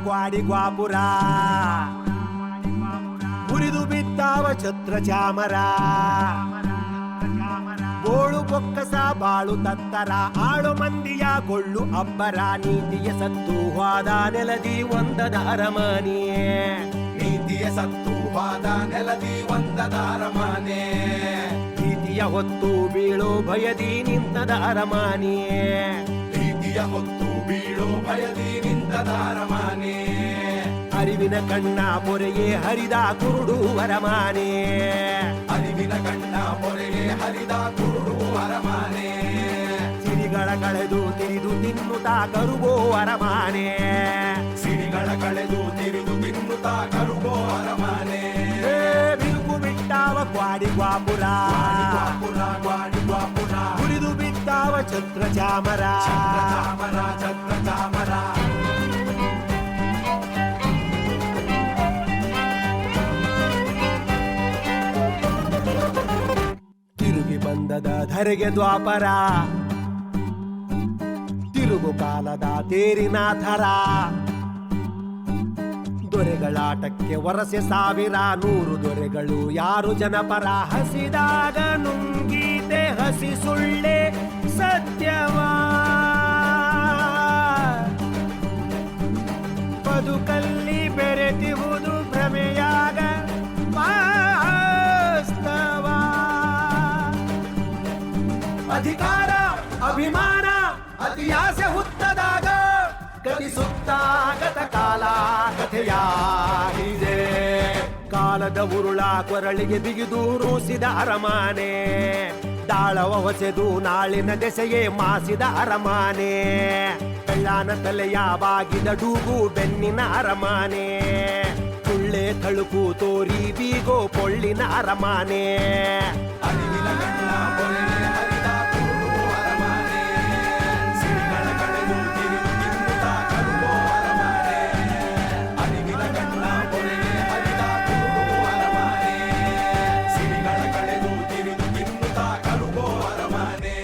ಕ್ವಾಡಿ ಗ್ವಾಪುರ ಮುರಿದು ಬಿದ್ದಾವ ಛತ್ರ ಚಾಮರ ಬೋಳು ಬೊಕ್ಕಸ ಬಾಳು ತತ್ತರ ಆಳು ಮಂದಿಯ ಕೊಳ್ಳು ಅಬ್ಬರ ನೀತಿಯ ಸತ್ತು ಹೋದ ನೆಲದಿ ಒಂದದ ಅರಮನೆಯೇ ನೀತಿಯ ಸತ್ತು ಹೋದ ನೆಲದಿ ಒಂದದ ಅರಮನೆ ಪ್ರೀತಿಯ ಹೊತ್ತು ಬೀಳೋ ಭಯದಿ ನಿಂತದ ಅರಮನೆಯೇ ಪ್ರೀತಿಯ ಹೊತ್ತು ಬೀಳೋ ಭಯದಿ ನಿಂತದ ಅರಮನೆ ಅರಿವಿನ ಕಣ್ಣ ಪೊರೆಗೆ ಹರಿದ ಕುರುಡು ಅರಮನೆ ಅರಿವಿನ ಕಣ್ಣ ಪೊರೆಗೆ ಹರಿದ ಕುರುಡು ಅರಮನೆ ಸಿರಿಗಳ ಕಳೆದು ತಿರಿದು ತಿನ್ನುತ್ತಾ ಕರುಗೋ ಅರಮನೆ ಸಿರಿಗಳ ಕಳೆದು ತಿರಿದು ತಿನ್ನುತ್ತಾ ಕರುಗೋ ಅರಮನೆ ಬಿರುಕು ಬಿಟ್ಟಾವ ಕ್ವಾಡಿ ಗ್ವಾಪುರ ಕ್ವಾಡಿ ಗ್ವಾಪುರ ಮುರಿದು ಬಿದ್ದಾವ ಛತ್ರ ಚಾಮರ ಛತ್ರ ಚಾಮರ ತಿರುಗಿ ಬಂದದ ಧರೆಗೆ ದ್ವಾಪರ ತಿರುಗು ಕಾಲದ ತೇರಿನ ಥರ ದೊರೆಗಳಾಟಕ್ಕೆ ವರಸೆ ಸಾವಿರ ನೂರು ದೊರೆಗಳು ಯಾರು ಜನಪರ ಹಸಿದಾಗ ನುಂಗೀತೆ ಹಸಿ ಸುಳ್ಳೆ ಸತ್ಯವಾ ಬದುಕಲ್ಲಿ ಬೆರೆತಿಹುದು ಭ್ರಮೆಯಾಗ ವಾಸ್ತವ ಅಧಿಕಾರ ಅಭಿಮಾನ ಅತಿಯಾಸೆ ಹುತ್ತದಾಗ ಗತಿಸುತ್ತಾಗತ ಕಾಲ ಕಥೆಯಾಗಿದೆ ಕಾಲದ ಉರುಳ ಕೊರಳಿಗೆ ಬಿಗಿದು ರೂಸಿದ ಅರಮನೆ ತಾಳವ ಹೊಸೆದು ನಾಳಿನ ದೆಸೆಯೇ ಮಾಸಿದ ಅರಮನೆ ಕಳ್ಳಾನ ತಲೆಯ ಬಾಗಿದ ಡೂಗು ಬೆನ್ನಿನ ಅರಮನೆ ಸುಳ್ಳೆ ತಳುಕು ತೋರಿ ಬೀಗೋ ಪೊಳ್ಳಿನ ಅರಮನೆ ಅರಿವಿನ ಕಣ್ಣ ಪೊರೆಗೆ ಹರಿದ ಕುರುಡು ಅರಮನೆ ಸಿರಿಗಳ ಕಳೆದು ತಿರಿದು ತಿನ್ನುತ್ತಾ ಕರುಗೋ ಅರಮನೆ ಅರಿವಿನ ಕಣ್ಣ ಪೊರೆಗೆ ಹರಿದ ಕುರುಡು ಅರಮನೆ ಸಿರಿಗಳ ಕಳೆದು ತಿರಿದು ತಿನ್ನುತ್ತಾ ಕರುಗೋ ಅರಮನೆ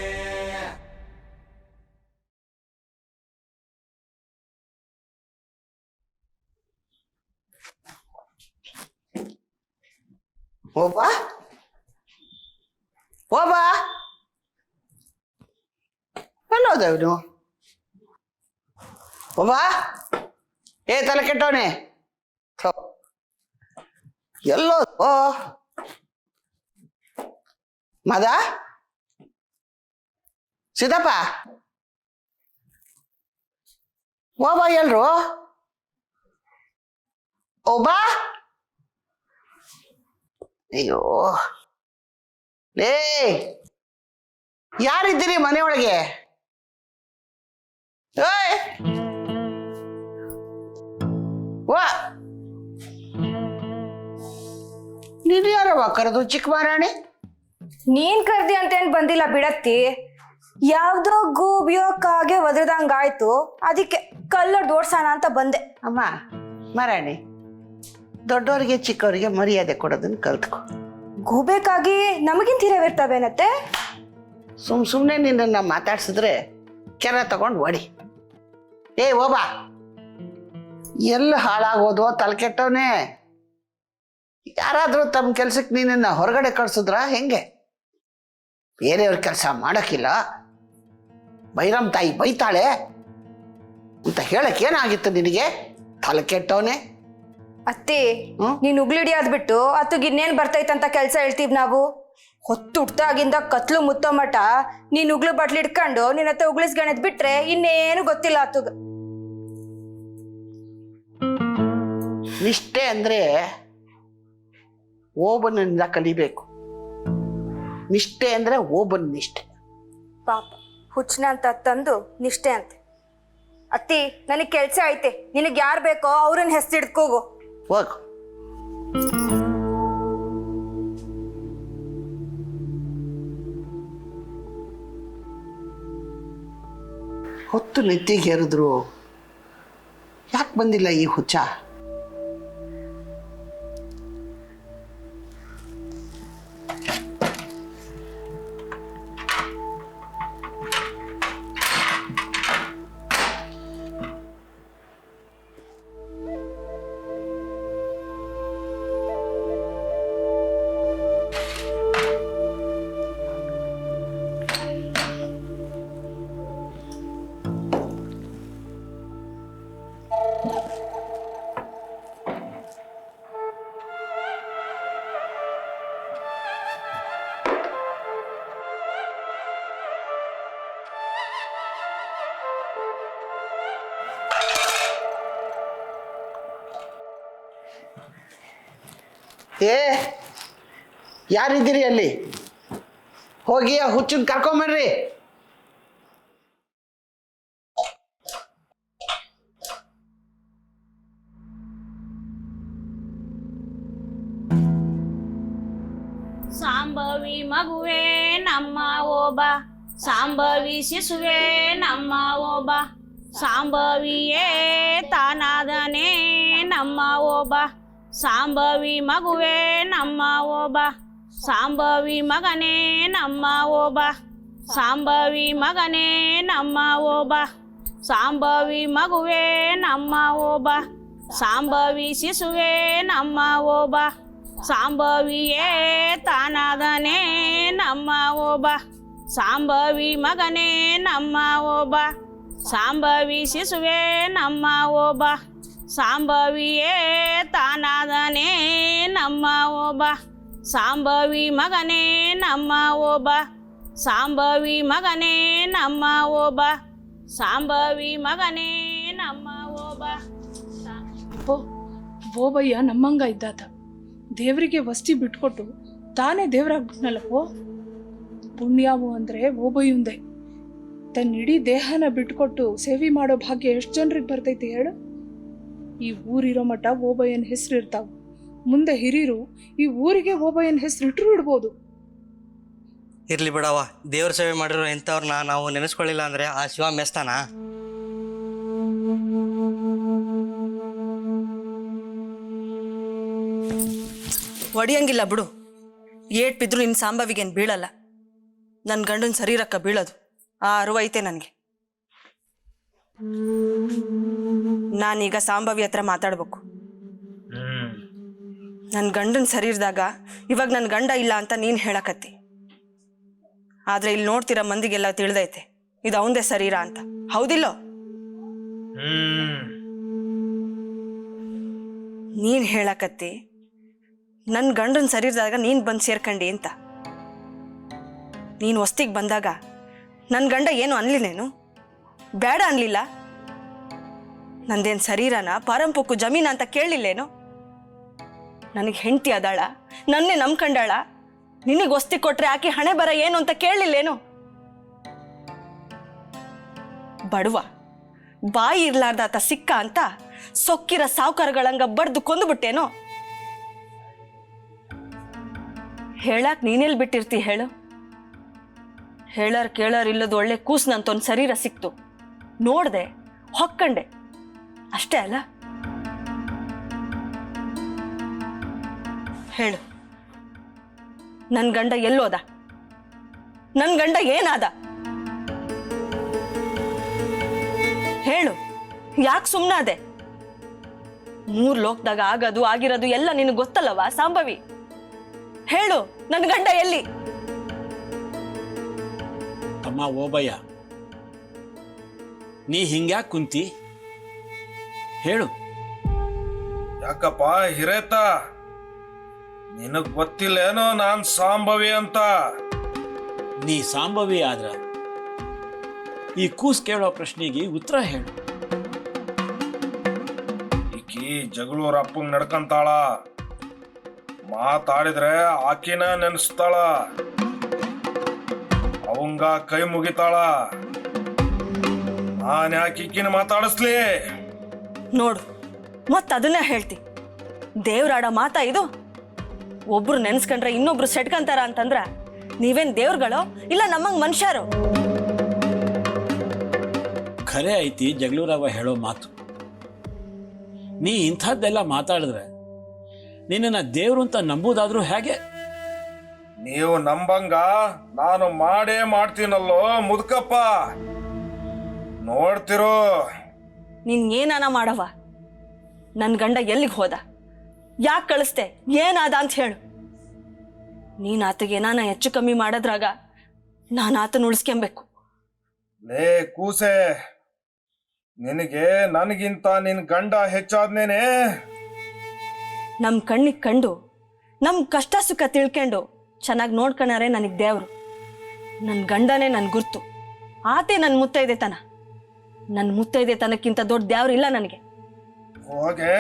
ಓಬಾ ಓಬಾ ಎಲ್ಲೋದ ಇವನು ಓಬಾ ಏ ತಲೆ ಕೆಟ್ಟವನೆ ಎಲ್ಲೋ ಓ ಮದ ಸಿದ್ದಪ್ಪ ಓಬಾ ಎಲ್ರು ಓಬಾ ಅಯ್ಯೋ ಲೇ ಯಾರಿದ್ದೀರಿ ಮನೆಯೊಳಗೆ ಏಯ್ ವಾ ನೀನು ಯಾರವ ಕರೆದು ಚಿಕ್ಕ ಮಾರಾಣಿ ನೀನ್ ಕರ್ದಿ ಅಂತೇನ್ ಬಂದಿಲ್ಲ ಬಿಡತ್ತಿ. ಯಾವ್ದೋ ಗೂಬಿಯೋ ಕಾಗೆ ಒದ್ರದಂಗಾಯ್ತು, ಅದಕ್ಕೆ ಕಲ್ಲೊಡ್ದು ಓಡ್ಸೋಣ ಅಂತ ಬಂದೆ. ಅಮ್ಮ ಮಾರಾಣಿ, ದೊಡ್ಡವರಿಗೆ ಚಿಕ್ಕವರಿಗೆ ಮರ್ಯಾದೆ ಕೊಡೋದನ್ನ ಕಲ್ತ್ಕೊ. ಗೂಬೇಕಾಗಿ ನಮಗಿಂತ ಹಿರಿಯವಿರ್ತಾವೇನತ್ತೆ? ಸುಮ್ಮನೆ ನಿನ್ನನ್ನು ಮಾತಾಡ್ಸಿದ್ರೆ ಕೆರ ತಗೊಂಡು ಓಡಿ. ಏ ಓಬಾ, ಎಲ್ಲ ಹಾಳಾಗೋದು ತಲೆ ಕೆಟ್ಟವನೇ. ಯಾರಾದರೂ ತಮ್ಮ ಕೆಲ್ಸಕ್ಕೆ ನೀನನ್ನ ಹೊರಗಡೆ ಕಳ್ಸಿದ್ರ ಹೆಂಗೆ? ಬೇರೆಯವ್ರ ಕೆಲಸ ಮಾಡೋಕ್ಕಿಲ್ಲ, ಬೈರಮ್ ತಾಯಿ ಬೈತಾಳೆ ಅಂತ ಹೇಳಕ್ ಏನಾಗಿತ್ತು ನಿನಗೆ? ತಲೆ ಕೆಟ್ಟವನೇ. ಅತ್ತಿ, ನೀನ್ ಉಗ್ಲಿಡಿಯೋದ್ ಬಿಟ್ಟು ಅತ್ತಗ್ ಇನ್ನೇನ್ ಬರ್ತೈತಂತ ಕೆಲ್ಸ ಹೇಳ್ತೀವಿ ನಾವು. ಹೊತ್ತು ಹುಟ್ಟಾಗಿಂದ ಕತ್ಲು ಮುತ್ತೋ ಮಠ ನೀನ್ ಉಗ್ಲು ಬಟ್ಲು ಇಟ್ಕೊಂಡು ನಿನ್ನ ಹತ್ರ ಉಗ್ಳಿಸ್ಗಣದ್ ಬಿಟ್ರೆ ಇನ್ನೇನು ಗೊತ್ತಿಲ್ಲ ಅತ್ತಗ. ನಿಷ್ಠೆ ಅಂದ್ರೆ ಓಬನಿಂದ ಕಲಿಬೇಕು. ನಿಷ್ಠೆ ಅಂದ್ರೆ ಓಬನ್ ನಿಷ್ಠೆ. ಪಾಪ ಹುಚ್ಚನ ಅಂತ ತಂದು ನಿಷ್ಠೆ ಅಂತೆ. ಅತ್ತಿ, ನನಗ್ ಕೆಲ್ಸ ಐತೆ, ನಿನಗ್ ಯಾರ್ ಬೇಕೋ ಅವ್ರನ್ನ ಹೆಸರಿಡ್ಕೋಗು. ಹೋಗು. ಹೊತ್ತು ನೆತ್ತಿಗೆ ಹೇರಿದ್ರು ಯಾಕೆ ಬಂದಿಲ್ಲ ಈ ಹುಚ್ಚ? ಏ ಯಾರಿದ್ದೀರಿ ಅಲ್ಲಿ? ಹೋಗಿ ಆ ಹುಚ್ಚನ್ ಕರ್ಕೊಂಬರ್ರಿ. ಸಾಂಬವಿ ಮಗುವೆ ನಮ್ಮ ಓಬ, ಸಾಂಬವಿ ಶಿಶುವೆ ನಮ್ಮ ಓಬ, ಸಾಂಬವಿಯೇ ತಾನಾದನೆ ನಮ್ಮ ಓಬ, ಸಾಂಬವಿ ಮಗುವೆ ನಮ್ಮ ಓಬ, ಸಾಂಬವಿ ಮಗನೇ ನಮ್ಮ ಓಬ, ಸಾಂಬವಿ ಮಗನೇ ನಮ್ಮ ಓಬ, ಸಾಂಬವಿ ಮಗುವೆ ನಮ್ಮ ಓಬ, ಸಾಂಬವಿ ಶಿಶುವೆ ನಮ್ಮ ಓಬ, ಸಾಂಬವಿಯೇ ತಾನಾದನೆ ನಮ್ಮ ಓಬ, ಸಾಂಬವಿ ಮಗನೇ ನಮ್ಮ ಓಬ, ಸಾಂಬವಿ ಶಿಶುವೆ ನಮ್ಮ ಓಬ, ಸಾಂಬವಿಯೇ ತಾನಾದನೆ ನಮ್ಮ ಓಬ, ಸಾಂಬವಿ ಮಗನೇ ನಮ್ಮ ಓಬ, ಸಾಂಬವಿ ಮಗನೇ ನಮ್ಮ ಓಬ, ಸಾಂಬವಿ ಮಗನೇ ನಮ್ಮ ಓಬ. ಓಬಯ್ಯ ನಮ್ಮಂಗ ಇದ್ದಾತ, ದೇವರಿಗೆ ವಸ್ತಿ ಬಿಟ್ಕೊಟ್ಟು ತಾನೇ ದೇವರಾಗ್ಬಿಟ್ನಲ್ಲಪ್ಪೋ. ಪುಣ್ಯಾವು ಅಂದರೆ ಓಬಯ್ಯುಂದೆ. ತನ್ನ ಇಡೀ ದೇಹನ ಬಿಟ್ಕೊಟ್ಟು ಸೇವೆ ಮಾಡೋ ಭಾಗ್ಯ ಎಷ್ಟು ಜನರಿಗೆ ಬರ್ತೈತಿ ಹೇಳು. ಈ ಊರಿರೋ ಮಟ್ಟ ಓಬಯ್ಯನ ಹೆಸರು ಇರ್ತಾವ. ಮುಂದೆ ಹಿರಿಯರು ಈ ಊರಿಗೆ ಓಬಯ್ಯನ ಹೆಸರು ಇಟ್ಟರು ಇಡ್ಬೋದು. ಇರ್ಲಿ ಬಿಡವ, ದೇವ್ರ ಸೇವೆ ಮಾಡಿರೋ ಇಂಥವ್ರನ್ನ ನಾವು ನೆನೆಸ್ಕೊಳ್ಳಿಲ್ಲ ಅಂದ್ರೆ ಆ ಶಿವ ಮೆಸ್ತಾನ? ಒಡಿಯಂಗಿಲ್ಲ ಬಿಡು. ಏಟ್ ಬಿದ್ರು ನಿನ್ನ ಸಾಂಬವಿಗೇನು ಬೀಳಲ್ಲ. ನನ್ನ ಗಂಡನ ಶರೀರಕ್ಕ ಬೀಳೋದು ಆ ಅರಿವೈತೆ ನನಗೆ. ನಾನೀಗ ಸಾಂಬವಿ ಹತ್ರ ಮಾತಾಡ್ಬೇಕು. ನನ್ನ ಗಂಡನ ಶರೀರದಾಗ ಇವಾಗ ನನ್ನ ಗಂಡ ಇಲ್ಲ ಅಂತ ನೀನು ಹೇಳಕತ್ತಿ. ಆದ್ರೆ ಇಲ್ಲಿ ನೋಡ್ತಿರೋ ಮಂದಿಗೆಲ್ಲ ತಿಳಿದೈತೆ ಇದು ಅವಂದೇ ಶರೀರ ಅಂತ. ಹೌದಿಲ್ಲೋ? ನೀನು ಹೇಳಕತ್ತಿ ನನ್ನ ಗಂಡನ ಶರೀರದಾಗ ನೀನು ಬಂದು ಸೇರ್ಕಂಡಿ ಅಂತ. ನೀನು ಹೊಸ್ತಿಗೆ ಬಂದಾಗ ನನ್ನ ಗಂಡ ಏನು ಅನ್ಲಿನೇನು? ಬೇಡ ಅನ್ಲಿಲ್ಲ. ನಂದೇನು ಶರೀರನ ಪಾರಂಪುಕ್ಕು ಜಮೀನ ಅಂತ ಕೇಳಲಿಲ್ಲೇನು? ನನಗೆ ಹೆಂಡತಿ ಅದಾಳ, ನನ್ನೇ ನಂಬ್ಕಂಡಾಳ. ನಿನಗೆ ಹೊಸ್ತಿ ಕೊಟ್ರೆ ಆಕೆ ಹಣೆ ಬರ ಏನು ಅಂತ ಕೇಳಲಿಲ್ಲೇನು? ಬಡವ ಬಾಯಿ ಇರ್ಲಾರ್ದಾತ ಸಿಕ್ಕ ಅಂತ ಸೊಕ್ಕಿರ ಸಾವುಕಾರಗಳಂಗ ಬಡ್ದು ಕೊಂದುಬಿಟ್ಟೇನೋ? ಹೇಳಾಕ್ ನೀನೆಲ್ಲಿ ಬಿಟ್ಟಿರ್ತಿ ಹೇಳು? ಹೇಳಾರ್ ಕೇಳಾರ್ ಇಲ್ಲದ ಒಳ್ಳೆ ಕೂಸ್ನಂತ ಒಂದು ಶರೀರ ಸಿಕ್ತು, ನೋಡ್ದೆ, ಹೊಕ್ಕಂಡೆ, ಅಷ್ಟೇ ಅಲ್ಲ? ಹೇಳು, ನನ್ನ ಗಂಡ ಎಲ್ಲೋದ? ನನ್ನ ಗಂಡ ಏನಾದ? ಹೇಳು, ಯಾಕೆ ಸುಮ್ಮನಾದೆ? ಮೂರ್ ಲೋಕದಾಗ ಆಗದು ಆಗಿರೋದು ಎಲ್ಲ ನಿನಗೆ ಗೊತ್ತಲ್ಲವಾ ಸಾಂಬವಿ? ಹೇಳು, ನನ್ನ ಗಂಡ ಎಲ್ಲಿ? ಅಮ್ಮ ಓಬಯ್ಯ, ನೀ ಹಿಂಗ್ಯಾಕೆ ಕುಂತಿ? ಹೇಳು. ಯಾಕಪ್ಪ ಹಿರೇತ, ನಿನಗ್ ಗೊತ್ತಿಲ್ಲೇನೋ ನಾನ್ ಸಾಂಬವಿ ಅಂತ? ನೀ ಸಾಂಬವಿ ಆದ್ರ ಈ ಕೂಸ್ ಕೇಳೋ ಪ್ರಶ್ನೆಗೆ ಉತ್ತರ ಹೇಳು. ಈಕಿ ಜಗಳೂರ ಅಪ್ಪಂಗ್ ನಡ್ಕಂತಾಳ, ಮಾತಾಡಿದ್ರೆ ಆಕಿನ ನೆನೆಸ್ತಾಳ, ಅವಂಗ ಕೈ ಮುಗಿತಾಳ. ನಾನ್ ಯಾಕೆ ಈಕಿನ ಮಾತಾಡಿಸ್ಲಿ? ನೋಡು, ಅದನ್ನ ಹೇಳ್ತಿ. ದೇವ್ರಾಡ ಮಾತಾ ಇದು? ಒಬ್ರು ನೆನ್ಸ್ಕೊಂಡ್ರೆ ಇನ್ನೊಬ್ರು ಸೆಟ್ಕಂತಾರ ಅಂತಂದ್ರ ನೀವೇನ್ ದೇವ್ರುಗಳೋ ಇಲ್ಲ ನಮ್ಮಂಗ್ ಮನುಷ್ಯರು? ಖರೆ ಐತಿ ಜಗಳೂರವ ಹೇಳೋ ಮಾತು. ನೀ ಇಂಥದ್ದೆಲ್ಲ ಮಾತಾಡಿದ್ರೆ ನಿನ್ನ ದೇವ್ರು ಅಂತ ನಂಬುದಾದ್ರೂ ಹೇಗೆ? ನೀವು ನಂಬಂಗ ನಾನು ಮಾಡೇ ಮಾಡ್ತೀನಲ್ಲೋ ಮುದುಕಪ್ಪ, ನೋಡ್ತಿರೋ. ನೀನ್ ಏನಾನ ಮಾಡವ? ನನ್ ಗಂಡ ಎಲ್ಲಿಗೆ ಹೋದ? ಯಾಕೆ ಕಳಿಸ್ದೆ? ಏನಾದ ಅಂತ ಹೇಳು. ನೀನ್ ಆತಗೆ ಏನಾನ ಹೆಚ್ಚು ಕಮ್ಮಿ ಮಾಡೋದ್ರಾಗ ನಾನು ಆತನ ಉಳಿಸ್ಕೊಬೇಕು. ಲೇ ಕೂಸೆ, ನಿನಗೆ ನನಗಿಂತ ನಿನ್ ಗಂಡ ಹೆಚ್ಚಾದ್ನೇನೆ? ನಮ್ ಕಣ್ಣಿಗೆ ಕಂಡು ನಮ್ ಕಷ್ಟ ಸುಖ ತಿಳ್ಕೊಂಡು ಚೆನ್ನಾಗಿ ನೋಡ್ಕೊಂಡಾರೆ ನನಗೆ ದೇವ್ರು. ನನ್ನ ಗಂಡನೇ ನನ್ ಗುರ್ತು, ಆತೆ ನನ್ನ ಮುತ್ತೈದೆತನ. ನನ್ನ ಮುತ್ತೈದೆತನಕ್ಕಿಂತ ದೊಡ್ಡ ದೇವ್ರಿಲ್ಲ ನನಗೆ. ಹೋಗೆ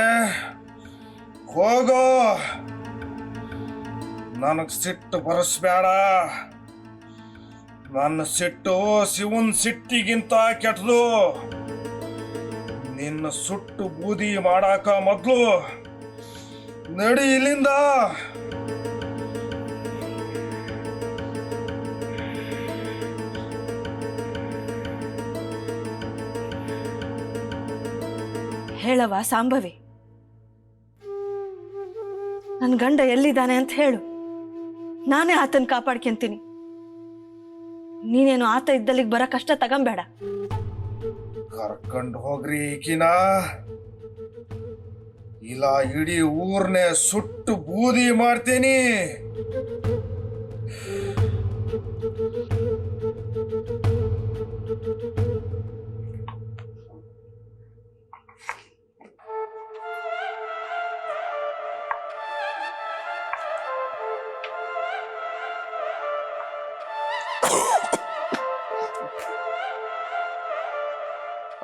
ಹೋಗೋ, ನನಗ್ ಸಿಟ್ಟು ಬರಸ್ಬೇಡ. ನನ್ನ ಸಿಟ್ಟು ಶಿವನ್ ಸಿಟ್ಟಿಗಿಂತ ಕೆಟ್ಟದು. ನಿನ್ನ ಸುಟ್ಟು ಬೂದಿ ಮಾಡಾಕ ಮೊದ್ಲು ನಡಿ ಇಲ್ಲಿಂದ. ಹೇಳವ ಸಾಂಬವಿ, ನನ್ನ ಗಂಡ ಎಲ್ಲಿದ್ದಾನೆ ಅಂತ ಹೇಳು. ನಾನೇ ಆತನ ಕಾಪಾಡ್ಕೊಂತೀನಿ. ನೀನೇನು ಆತ ಇದ್ದಲ್ಲಿಗೆ ಬರೋ ಕಷ್ಟ ತಗೊಂಬೇಡ. ಕರ್ಕೊಂಡು ಹೋಗ್ರಿ ಈಕಿನ, ಇಲ್ಲ ಇಡೀ ಊರ್ನೇ ಸುಟ್ಟು ಬೂದಿ ಮಾಡ್ತೀನಿ.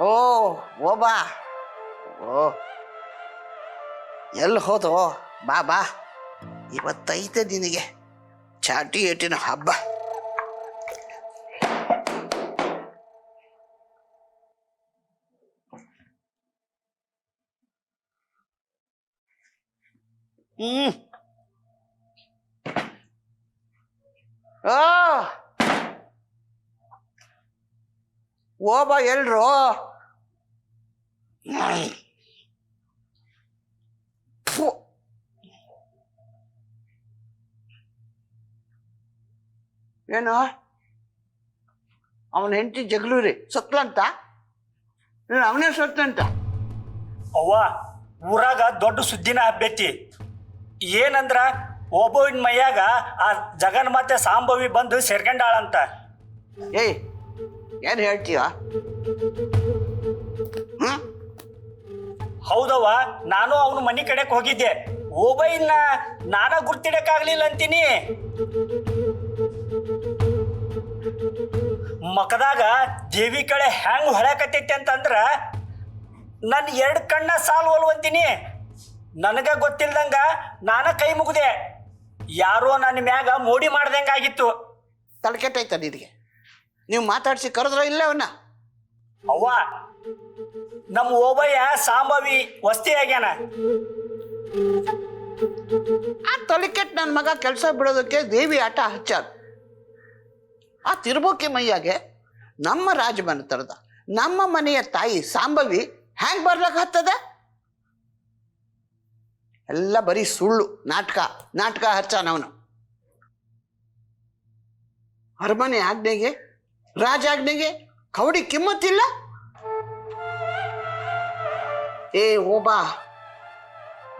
ಓ ಬಾ. ಓ ಎಲ್ಲಿ ಹೋದೋ? ಬಾ ಬಾ, ಇವತ್ತೈತೆ ನಿನಗೆ ಚಾಟಿ ಏಟಿನ ಹಬ್ಬ. ಓ ಬಾ ಎಲ್ರು. ಏನು ಅವನ ಹೆಂಡತಿ ಜಗಳೂರಿ ಸತ್ಲಂತ? ಅವನೇ ಸತ್ತಂತ? ಅವ್ವ, ಊರಾಗ ದೊಡ್ಡ ಸುದ್ದಿನ ಹಬ್ಬೈತಿ. ಏನಂದ್ರ ಒಬ್ಬವಿನ ಮೈಯಾಗ ಆ ಜಗನ್ಮಾತೆ ಸಾಂಬವಿ ಬಂದು ಸೇರ್ಕೊಂಡಾಳಂತ. ಏಯ್, ಏನು ಹೇಳ್ತೀಯ? ಹೌದವ್ವ, ನಾನು ಅವನ ಮನೆ ಕಡೆಗೆ ಹೋಗಿದ್ದೆ. ಓಬಯ್ಯನ ನಾನ ಗುರ್ತಿಡಕ್ಕಾಗ್ಲಿಲ್ಲ ಅಂತೀನಿ. ಮಕದಾಗ ದೇವಿ ಕಡೆ ಹೆಂಗ್ ಹೊಳಕತ್ತೈತಿ ಅಂತಂದ್ರ ನನ್ನ 2 ಕಣ್ಣ ಸಾಲ್ವಲ್ವ ಅಂತೀನಿ. ನನಗ ಗೊತ್ತಿಲ್ದಂಗ ನಾನ ಕೈ ಮುಗ್ದೆ. ಯಾರೋ ನನ್ನ ಮ್ಯಾಗ ಮೋಡಿ ಮಾಡ್ದಂಗಾಗಿತ್ತು. ತಲೆಕೆಟ್ಟೈತ ನಿನಗೆ? ನೀವು ಮಾತಾಡ್ಸಿ ಕರೆದ್ರ ಇಲ್ಲ ಅವನ್ನ? ಅವ್ವ, ನಮ್ಮ ಓಬಯ್ಯ ಸಾಂಬವಿ ವಸ್ತಿ ಆಗ್ಯಾನ. ಆ ತಲೆಕೆಟ್ಟು ನನ್ನ ಮಗ ಕೆಲಸ ಬಿಡೋದಕ್ಕೆ ದೇವಿ ಆಟ ಹಚ್ಚಾರ. ಆ ತಿರುಬೋಕಿ ಮೈಯಾಗೆ ನಮ್ಮ ರಾಜಮನೆ ತರದ ನಮ್ಮ ಮನೆಯ ತಾಯಿ ಸಾಂಬವಿ ಹ್ಯಾಂಗ್ ಬರ್ಲಕ್ಕ ಹತ್ತದ? ಎಲ್ಲ ಬರೀ ಸುಳ್ಳು, ನಾಟಕ ಹಚ್ಚಾನವನು. ಅರಮನೆ ಆಜ್ಞೆಗೆ, ರಾಜ ಆಜ್ಞೆಗೆ ಕವಡಿ ಕಿಮ್ಮತ್ತಿಲ್ಲ. ಏ ಓಬಾ,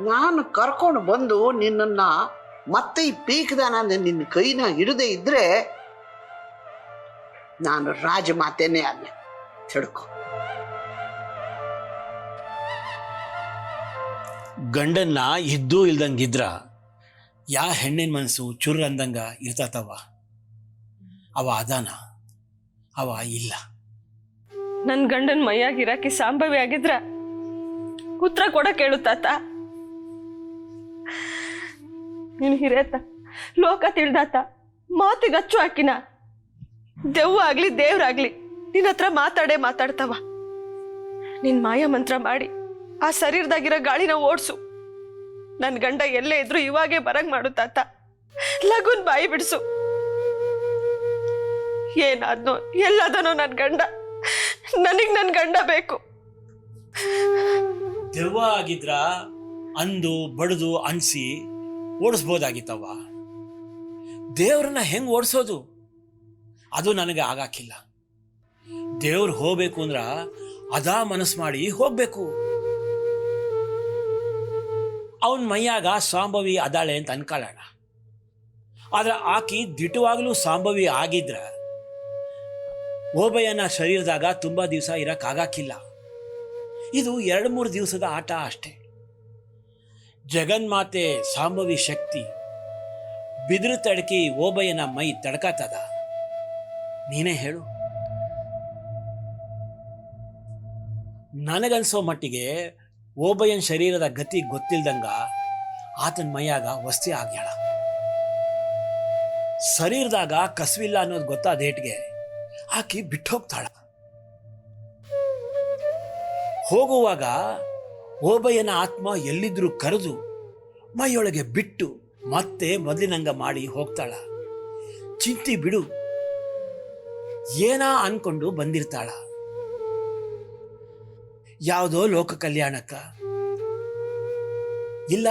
ನಾನು ಕರ್ಕೊಂಡು ಬಂದು ನಿನ್ನನ್ನ ಮತ್ತೆ ಈ ಪೀಕ್ದಾನ ನಿನ್ನ ಕೈನ ಹಿಡದೆ ಇದ್ರೆ ನಾನು ರಾಜಮಾತೇನೆ ಅಲ್ಲ, ತಿಳ್ಕೊ. ಗಂಡನ್ನ ಇದ್ದೂ ಇಲ್ದಂಗಿದ್ರ ಯಾ ಹೆಣ್ಣಿನ ಮನಸ್ಸು ಚುರ್ ಅಂದಂಗ ಇರ್ತತವ. ಅವ ಅದಾನ, ಅವ ಇಲ್ಲ. ನನ್ನ ಗಂಡನ ಮೈಯಾಗಿರಾಕಿ ಸಾಂಬವಿ ಆಗಿದ್ರ ಉತ್ತರ ಕೊಡಕ್ ಹೇಳು ತಾತ. ನೀನು ಹಿರೇತ, ಲೋಕ ತಿಳ್ದಾತ, ಮಾತಿಗೆ ಅಚ್ಚು ಹಾಕಿನ. ದೆವ್ವ ಆಗ್ಲಿ ದೇವ್ರಾಗ್ಲಿ ನಿನ್ನ ಹತ್ರ ಮಾತಾಡ್ತಾವ. ನಿನ್ ಮಾಯ ಮಂತ್ರ ಮಾಡಿ ಆ ಶರೀರದಾಗಿರೋ ಗಾಳಿನ ಓಡ್ಸು. ನನ್ನ ಗಂಡ ಎಲ್ಲೇ ಇದ್ರು ಇವಾಗೇ ಬರಂಗ್ ಮಾಡು ತಾತ. ಲಗುನ್ ಬಾಯಿ ಬಿಡ್ಸು. ಏನಾದ್ನೋ ಎಲ್ಲದನೋ ನನ್ನ ಗಂಡ, ನನಗ್ ನನ್ನ ಗಂಡ ಬೇಕು. ದೆವ್ವ ಆಗಿದ್ರ ಅಂದು ಬಡ್ದು ಅನ್ಸಿ ಓಡಿಸ್ಬೋದಾಗಿತ್ತವ. ದೇವ್ರನ್ನ ಹೆಂಗ್ ಓಡಿಸೋದು? ಅದು ನನಗೆ ಆಗಾಕಿಲ್ಲ. ದೇವ್ರು ಹೋಗ್ಬೇಕು ಅಂದ್ರ ಅದಾ ಮನಸ್ಸು ಮಾಡಿ ಹೋಗ್ಬೇಕು. ಅವನ್ ಮೈಯಾಗ ಸಾಂಬವಿ ಅದಾಳೆ ಅಂತ ಅನ್ಕೊಳ್ಳೋಣ. ಆದ್ರೆ ಆಕಿ ದಿಟವಾಗ್ಲೂ ಸಾಂಬವಿ ಆಗಿದ್ರ ಓಬಯ್ಯನ ಶರೀರದಾಗ ತುಂಬಾ ದಿವಸ ಇರಕ್ಕಾಗಾಕಿಲ್ಲ. ಇದು 2-3 ದಿವಸದ ಆಟ ಅಷ್ಟೇ. ಜಗನ್ಮಾತೆ ಸಾಂಬವಿ ಶಕ್ತಿ ಬಿದಿರು ತಡಕಿ ಓಬಯ್ಯನ ಮೈ ತಡ್ಕತದ. ನೀನೇ ಹೇಳು. ನನಗನ್ಸೋ ಮಟ್ಟಿಗೆ ಓಬಯ್ಯನ ಶರೀರದ ಗತಿ ಗೊತ್ತಿಲ್ದಂಗ ಆತನ ಮೈಯಾಗ ವಸ್ತಿ ಆಗ್ಯಾಳ. ಶರೀರದಾಗ ಕಸವಿಲ್ಲ ಅನ್ನೋದು ಗೊತ್ತಾದ ಏಟ್ಗೆ ಆಕಿ ಬಿಟ್ಟು ಹೋಗ್ತಾಳ. ಹೋಗುವಾಗ ಓಬಯ್ಯನ ಆತ್ಮ ಎಲ್ಲಿದ್ರೂ ಕರೆದು ಮೈಯೊಳಗೆ ಬಿಟ್ಟು ಮತ್ತೆ ಮೊದಲಿನಂಗ ಮಾಡಿ ಹೋಗ್ತಾಳ. ಚಿಂತಿ ಬಿಡು, ಏನ ಅನ್ಕೊಂಡು ಬಂದಿರ್ತಾಳ. ಯಾವುದೋ ಲೋಕ ಕಲ್ಯಾಣಕ್ಕ, ಇಲ್ಲ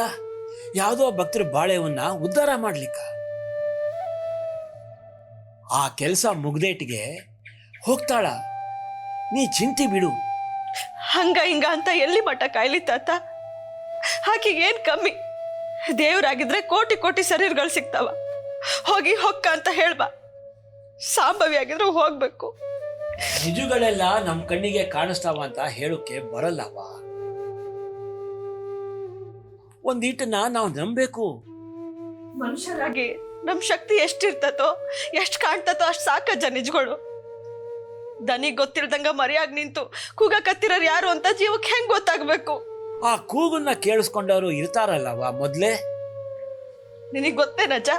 ಯಾವುದೋ ಭಕ್ತರ ಬಾಳೆವನ್ನ ಉದ್ಧಾರ ಮಾಡ್ಲಿಕ್ಕ. ಆ ಕೆಲಸ ಮುಗ್ದೇಟಿಗೆ ಹೋಗ್ತಾಳ. ನೀ ಚಿಂತಿ ಬಿಡು. ಹಂಗ ಹಿಂಗ ಅಂತ ಎಲ್ಲಿ ಮಠ ಕಾಯ್ಲಿ ತಾತ? ಆಕಿಗೆ ಏನ್ ಕಮ್ಮಿ? ದೇವ್ರಾಗಿದ್ರೆ ಕೋಟಿ ಕೋಟಿ ಶರೀರಗಳು ಸಿಗ್ತಾವ. ಹೋಗಿ ಹೊಕ್ಕ ಅಂತ ಹೇಳ್ಬಾ. ಸಾಂಬವಿ ಆಗಿದ್ರೆ ಹೋಗ್ಬೇಕು. ನಿಜಗಳೆಲ್ಲ ನಮ್ ಕಣ್ಣಿಗೆ ಕಾಣಿಸ್ತಾವ ಅಂತ ಹೇಳೋಕೆ ಬರಲ್ಲವ. ಒಂದೀಟನ್ನ ನಾವು ನಂಬೇಕು. ಮನುಷ್ಯರಾಗಿ ನಮ್ ಶಕ್ತಿ ಎಷ್ಟಿರ್ತತೋ, ಎಷ್ಟು ಕಾಣ್ತತೋ ಅಷ್ಟು ಸಾಕಜ್ಜ ನಿಜಗಳು. ದನಿಗ್ ಗೊತ್ತಿಲ್ದಂಗ ಮರಿಯಾಗಿ ನಿಂತು ಕೂಗಕತ್ತಿರೋರು ಯಾರು ಅಂತ ಜೀವಕ್ಕೆ ಹೆಂಗ್ ಗೊತ್ತಾಗ್ಬೇಕು? ಆ ಕೂಗನ್ನ ಕೇಳಿಸ್ಕೊಂಡವರು ಇರ್ತಾರಲ್ಲವ ಮೊದ್ಲೇ. ನಿನಗ್ ಗೊತ್ತೇನಜ್ಜ?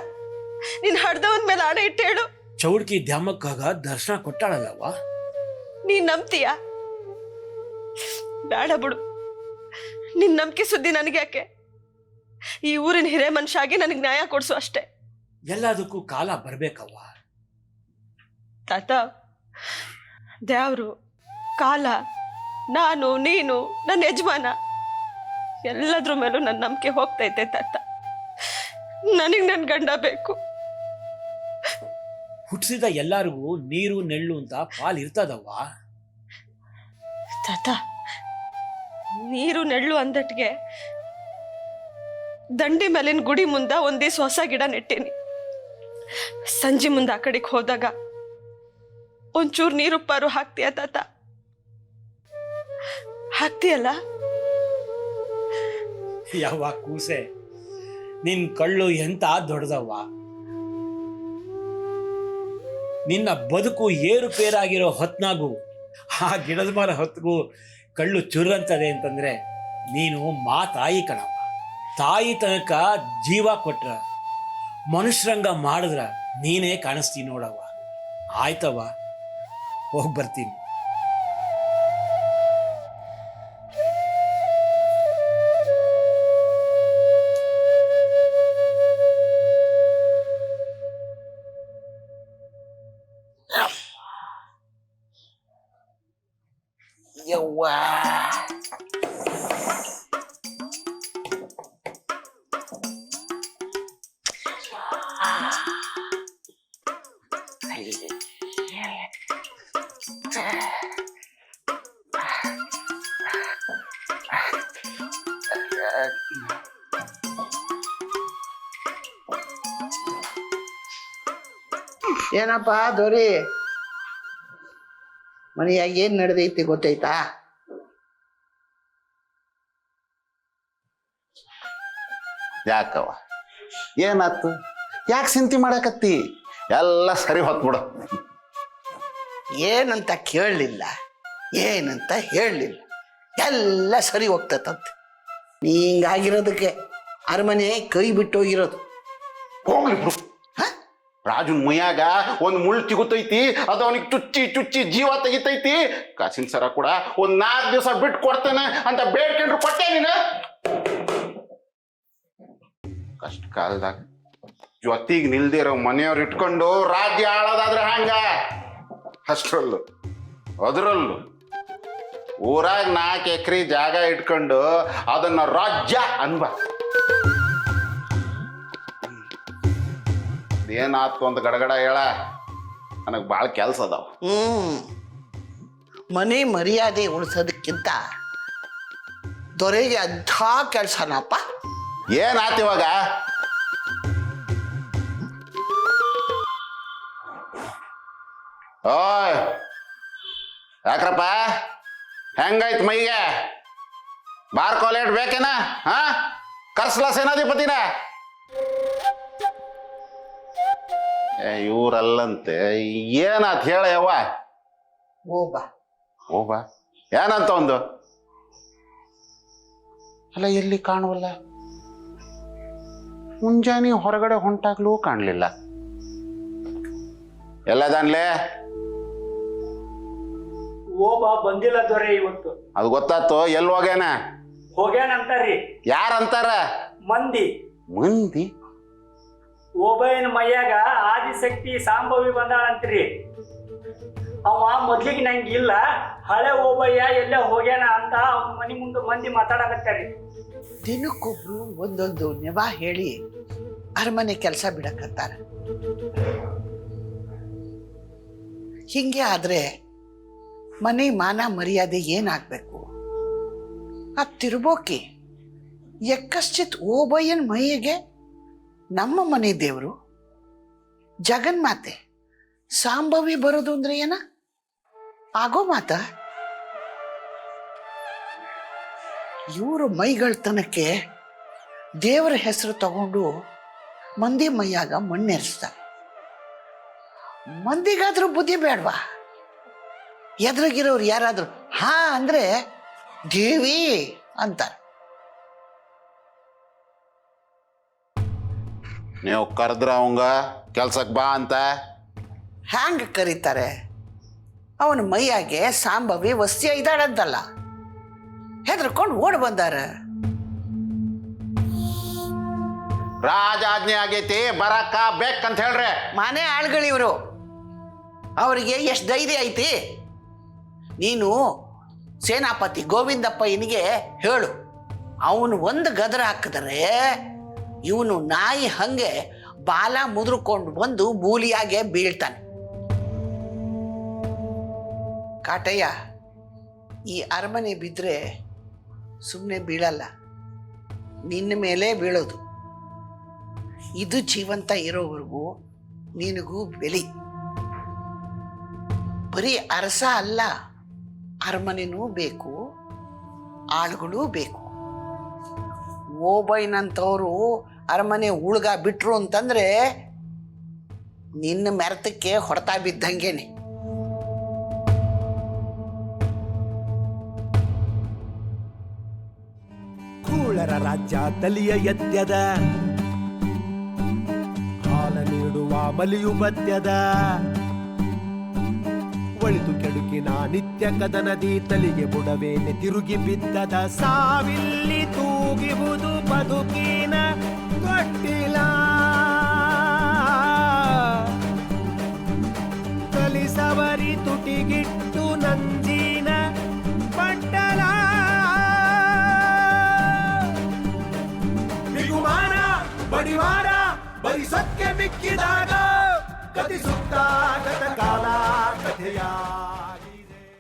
ನೀನ್ ಹಡ್ದವನ್ ಮೇಲೆ ಆಣೆ ಇಟ್ಟು ಹೇಳು. ಚೌಡ್ಕಿ ದ್ಯಾಮಕ್ಕಾಗ ದರ್ಶನ ಕೊಟ್ಟಾಳಲ್ಲವ. ನೀನ್ ನಂಬ್ತೀಯ? ಬೇಡ ಬಿಡು. ನಿನ್ ನಂಬಿಕೆ ಸುದ್ದಿ ನನಗೆ ಯಾಕೆ? ಈ ಊರಿನ ಹಿರೇ ಮನುಷ್ಯ ಆಗಿ ನನಗೆ ನ್ಯಾಯ ಕೊಡ್ಸು ಅಷ್ಟೇ. ಎಲ್ಲದಕ್ಕೂ ಕಾಲ ಬರ್ಬೇಕವ್ವ. ತಾತ, ದೇವ್ರು, ಕಾಲ, ನಾನು, ನೀನು, ನನ್ನ ಯಜಮಾನ ಎಲ್ಲದ್ರ ಮೇಲೂ ನನ್ನ ನಂಬಿಕೆ ಹೋಗ್ತೈತೆ ತಾತ. ನನಗೆ ನನ್ನ ಗಂಡ ಬೇಕು. ಹುಟ್ಟಿಸಿದ ಎಲ್ಲರಿಗೂ ನೀರು ನೆಳ್ಳು ಅಂತ ಪಾಲ್ ಇರ್ತದವ್ವ. ತಾತ, ನೀರು ನೆಳ್ಳು ಅಂದಟ್ಗೆ ದಂಡಿ ಮೇಲಿನ ಗುಡಿ ಮುಂದ ಒಂದಿವ್ಸ ಹೊಸ ಗಿಡ ನೆಟ್ಟೀನಿ. ಸಂಜೆ ಮುಂದೆ ಆ ಕಡೆಗೆ ಹೋದಾಗ ಒಂಚೂರು ನೀರುಪ್ಪಾರು ಹಾಕ್ತೀಯ ತಾತ? ಹಾಕ್ತೀಯಲ್ಲ? ಯಾವ ಕೂಸೆ, ನಿನ್ ಕಳ್ಳು ಎಂತ ದೊಡ್ಡದವ್ವ. ನಿನ್ನ ಬದುಕು ಏರುಪೇರಾಗಿರೋ ಹೊತ್ನಾಗೂ ಆ ಗಿಡದ ಮರ ಹೊತ್ತಿಗೂ ಕಳ್ಳು ಚುರ್ರಂತದೆ ಅಂತಂದ್ರೆ ನೀನು ತಾಯಿ ಕಣವ್ವ. ತಾಯಿ ತನಕ ಜೀವ ಕೊಟ್ರ, ಮನುಷ್ಯರಂಗ ಮಾಡಿದ್ರ ನೀನೇ ಕಾಣಿಸ್ತೀನಿ ನೋಡವ್ವ. ಆಯ್ತವ್ವ, ಹೋಗಿ ಬರ್ತೀನಿ. ಯವ್ವ, ಏನಪ್ಪ ದೊರಿ, ಮನೆಯಾಗ ಏನ್ ನಡೆದೈತಿ ಗೊತ್ತೈತಾ? ಯಾಕವ ಏನಾತು? ಯಾಕೆ ಚಿಂತೆ ಮಾಡಕತ್ತಿ? ಎಲ್ಲ ಸರಿ ಹೊತ್ಬಿಡ. ಏನಂತ ಕೇಳಲಿಲ್ಲ, ಏನಂತ ಹೇಳಲಿಲ್ಲ, ಎಲ್ಲ ಸರಿ ಹೋಗ್ತದಂತೆ. ನೀ ಹಿಂಗಾಗಿರೋದಕ್ಕೆ ಅರಮನೆ ಕೈ ಬಿಟ್ಟು ಹೋಗಿರೋದು. ಹೋಗ್ಲಿ ಬಿಡು. ರಾಜುನ್ ಮೈಯಾಗ ಒಂದು ಮುಳ್ಳು ಸಿಗುತ್ತೈತಿ, ಅದು ಅವನಿಗೆ ಚುಚ್ಚಿ ಚುಚ್ಚಿ ಜೀವ ತೆಗಿತೈತಿ. ಕಾಸಿನ ಸರ ಕೂಡ ಒಂದ್ 4 ದಿವಸ ಬಿಟ್ಟು ಕೊಡ್ತೇನೆ ಅಂತ ಬೇಡ್ಕೊಂಡ್ರು ಕೊಟ್ಟೆ ನೀನು. ಕಷ್ಟ ಕಾಲದಾಗ ಜೊತೆಗೆ ನಿಲ್ದಿರೋ ಮನೆಯವ್ರು ಇಟ್ಕೊಂಡು ರಾಜ್ಯ ಆಳೋದಾದ್ರೆ ಹಂಗ. ಅಷ್ಟ್ರಲ್ಲೂ ಅದ್ರಲ್ಲೂ ಊರಾಗ 4 ಎಕರೆ ಜಾಗ ಇಟ್ಕೊಂಡು ಅದನ್ನ ರಾಜ್ಯ ಅನ್ಬ. ಏನಾಯ್ತು ಅಂತ ಗಡಗಡ ಹೇಳ, ನನಗೆ ಭಾಳ ಕೆಲಸ ಅದಾವ. ಮನೆ ಮರ್ಯಾದೆ ಉಳಿಸೋದಕ್ಕಿಂತ ದೊರೆಗೆ ಅಂಥ ಕೆಲಸನಪ್ಪ. ಏನಾಯ್ತು ಇವಾಗ? ಓಯ್ ಯಾಕ್ರಪ್ಪ, ಹೆಂಗಾಯ್ತು ಮೈಗೆ? ಬಾರ್ ಕಾಲೇಟ್ ಬೇಕೇನ? ಹಾ, ಕರ್ಸ್ಲ ಸೇನಾಧಿಪತಿನ? ಇವ್ರಲ್ಲಂತೆ. ಏನಾತ್ ಹೇಳ ಯವ್ವ? ಓಬಾ ಏನಂತ ಒಂದು? ಅಲ್ಲ, ಎಲ್ಲಿ ಕಾಣುವಲ್ಲ? ಮುಂಜಾನೆ ಹೊರಗಡೆ ಹೊಂಟಾಗ್ಲೂ ಕಾಣಲಿಲ್ಲ, ಎಲ್ಲದಾನ್ಲೇ? ಓಬ ಬಂದಿಲ್ಲ ದೊರೆ ಇವತ್ತು. ಅದು ಗೊತ್ತಾತು. ಎಲ್ಲಿ ಹೋಗ್ಯಾನ? ಹೋಗ್ಯಾನಂತಾರ್ರಿ. ಯಾರಂತಾರ? ಮಂದಿ. ಮಂದಿ? ಓಬಯ್ಯನ ಮೈಯಾಗ ಆದಿಶಕ್ತಿ ಸಾಂಬವಿ ಬಂದಾಳಂತ್ರಿ. ಅವ ಮೊದ್ಲಿಗೆ ನಂಗೆ ಇಲ್ಲ, ಹಳೆ ಓಬಯ್ಯ ಎಲ್ಲೇ ಹೋಗ್ಯಾನ ಅಂತ ಅವ್ನ ಮನಿ ಮುಂದೆ ಮಂದಿ ಮಾತಾಡಕತ್ತಾರಿ. ದಿನಕ್ಕೊಬ್ರು ಒಂದೊಂದು ನೆವ ಹೇಳಿ ಅರಮನೆ ಕೆಲಸ ಬಿಡಕತ್ತಾರ. ಹಿಂಗೆ ಆದ್ರೆ ಮನೆ ಮಾನ ಮರ್ಯಾದೆ ಏನಾಗಬೇಕು? ಆ ತಿರುಬೋಕಿ ಎಕ್ಕಶ್ಚಿತ್ ಓಬಯ್ಯನ ಮೈಯಿಗೆ ನಮ್ಮ ಮನೆ ದೇವರು ಜಗನ್ಮಾತೆ ಸಾಂಬವಿ ಬರೋದು ಅಂದ್ರೆ ಏನ ಆಗೋ ಮಾತ? ಇವರು ಮೈಗಳ್ತನಕ್ಕೆ ದೇವರ ಹೆಸರು ತಗೊಂಡು ಮಂದಿ ಮೈಯಾಗ ಮಣ್ಣೆರಿಸ್ತಾರೆ. ಮಂದಿಗಾದ್ರೂ ಬುದ್ಧಿ ಬೇಡವಾ? ಎದುರಿಗಿರೋರು ಯಾರಾದ್ರೂ ಹಾ ಅಂದ್ರೆ ದೇವಿ ಅಂತಾರೆ. ನೀವು ಕರೆದ್ರ ಅವಂಗ ಕೆಲ್ಸಕ್ಕೆ ಬಾ ಅಂತ? ಹ್ಯಾಂಗ ಕರೀತಾರೆ? ಅವನ ಮೈಯಾಗೆ ಸಾಂಬವಿ ವಸ್ತಿಯ ಇದ್ದಾಳಂತಲ್ಲ, ಹೆದರ್ಕೊಂಡು ಓಡ್ ಬಂದಾರ. ರಾಜ ಆಜ್ಞೆ ಆಗೈತಿ, ಬರಕ್ಕ ಬೇಕಂತ ಹೇಳ್ರೆ. ಮನೆ ಆಳ್ಗಳಿವ್ರು, ಅವರಿಗೆ ಎಷ್ಟು ಧೈರ್ಯ ಐತಿ? ನೀನು ಸೇನಾಪತಿ ಗೋವಿಂದಪ್ಪಯ್ಯನಿಗೆ ಹೇಳು, ಅವನು ಒಂದು ಗದರ ಹಾಕಿದರೆ ಇವನು ನಾಯಿ ಹಂಗೆ ಬಾಲ ಮುದ್ರಕೊಂಡು ಬಂದು ಮೂಲಿಯಾಗೆ ಬೀಳ್ತಾನೆ. ಕಾಟಯ್ಯ, ಈ ಅರಮನೆ ಬಿದ್ದರೆ ಸುಮ್ಮನೆ ಬೀಳಲ್ಲ, ನಿನ್ನ ಮೇಲೆ ಬೀಳೋದು. ಇದು ಜೀವಂತ ಇರೋವರೆಗೂ ನಿನಗೂ ಬೆಲಿ. ಬರೀ ಅರಸ ಅಲ್ಲ, ಅರಮನೆನೂ ಬೇಕು, ಆಳುಗಳೂ ಬೇಕು. ಓಬಯ್ಯನಂತವರು ಅರಮನೆ ಉಳ್ಗ ಬಿಟ್ರು ಅಂತಂದ್ರೆ ನಿನ್ನ ಮೆರತಕ್ಕೆ ಹೊಡೆತ ಬಿದ್ದಂಗೆನೆ. ಕೂಳರ ರಾಜ್ಯ ತಲಿಯ ಎತ್ಯದ, ಹಾಲ ನೀಡುವ ಮಲಿಯು ಬದ್ಯದ, ಒಳಿತು ಕೆಡುಕಿನ ನಿತ್ಯ ಕದನದಿ ತಲಿಗೆ ಬುಡವೇನೆ ತಿರುಗಿ ಬಿದ್ದದ. ಸಾವಿಲ್ಲಿ ತೂಗಿಬುದು ಬದುಕಿನ ಕೊಟ್ಟಿಲ, ಕಲಿಸವರಿ ತುಟಿಗಿಟ್ಟು ನಂಜಿನ ಪಟ್ಟಲ. ಬಿಗುಮಾನ ಬಡಿವಾರ ಬರಿಸಕ್ಕೆ ಮಿಕ್ಕಿದಾಗ ಕಥಿಸುತ್ತ ಗತ ಕಾಲ ಕಥೆಯ.